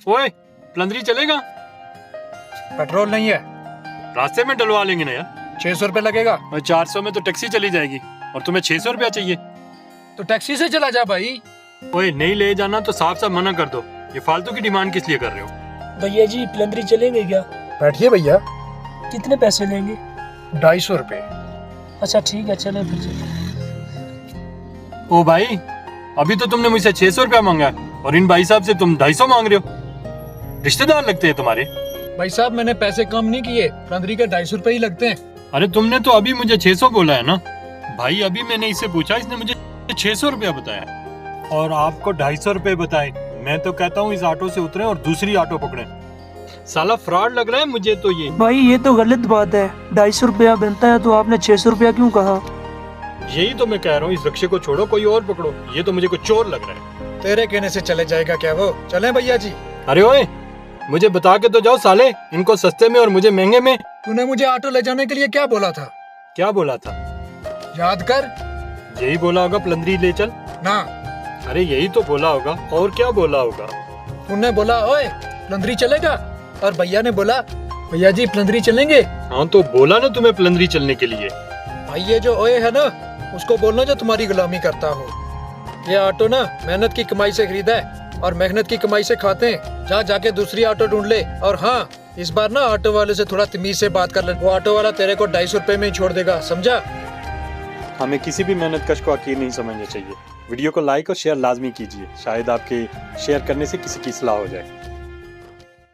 ओए प्लंदरी चलेगा? पेट्रोल नहीं है, रास्ते में डलवा लेंगे ना यार। 600 रुपये लगेगा। और 400 में तो टैक्सी चली जाएगी और तुम्हें 600 रुपया चाहिए। तो टैक्सी से चला जा भाई। ओए नहीं ले जाना तो साफ साफ मना कर दो। ये फालतू की डिमांड किस लिए कर रहे हो? भैया जी प्लंदरी चलेंगे क्या? बैठिए भैया। कितने पैसे लेंगे? 250 रुपये। अच्छा ठीक है, चले फिर चले। ओ भाई अभी तो तुमने मुझसे 600 रुपया मांगा है और इन भाई साहब से तुम 250 मांग रहे हो। रिश्तेदार लगते हैं तुम्हारे। भाई साहब मैंने पैसे कम नहीं किए, प्लंदरी के 250 रुपये ही लगते हैं। अरे तुमने तो अभी मुझे 600 बोला है ना भाई। अभी मैंने इससे पूछा, इसने मुझे 600 रुपया बताया और आपको 250 रुपये बताए। मैं तो कहता हूँ इस ऑटो से उतरे और दूसरी ऑटो पकड़े। साला फ्रॉड लग रहा है मुझे तो ये। भाई ये तो गलत बात है, 250 रुपया बनता है तो आपने 600 रुपया क्यों कहा? यही तो मैं कह रहा हूँ, इस रिक्शे को छोड़ो कोई और पकड़ो। ये तो मुझे कुछ चोर लग रहा है। तेरे कहने से चले जाएगा क्या वो? चलें भैया जी। अरे ओए मुझे बता के तो जाओ साले, इनको सस्ते में और मुझे महंगे में। तूने मुझे ऑटो ले जाने के लिए क्या बोला था? क्या बोला था? याद कर। यही बोला होगा प्लंदरी ले चल। ना, अरे यही तो बोला होगा, और क्या बोला होगा? तूने बोला ओए प्लंदरी चलेगा, और भैया ने बोला भैया जी प्लंदरी चलेंगे। हाँ तो बोला ना तुम्हें प्लंदरी चलने के लिए। भाई ये जो ओए है ना, उसको बोलना जो तुम्हारी गुलामी करता हो। ये ऑटो ना मेहनत की कमाई से खरीदा है और मेहनत की कमाई से खाते हैं। जा जाके दूसरी ऑटो ढूंढ ले। और हाँ, इस बार ना ऑटो वाले से थोड़ा तमीज से बात कर ले। वो ऑटो वाला तेरे को 250 रुपए में ही छोड़ देगा, समझा? हमें किसी भी मेहनत कश को हकीर नहीं समझना चाहिए। वीडियो को लाइक और शेयर लाजमी कीजिए, शायद आपके शेयर करने से किसी की इस्लाह हो जाए।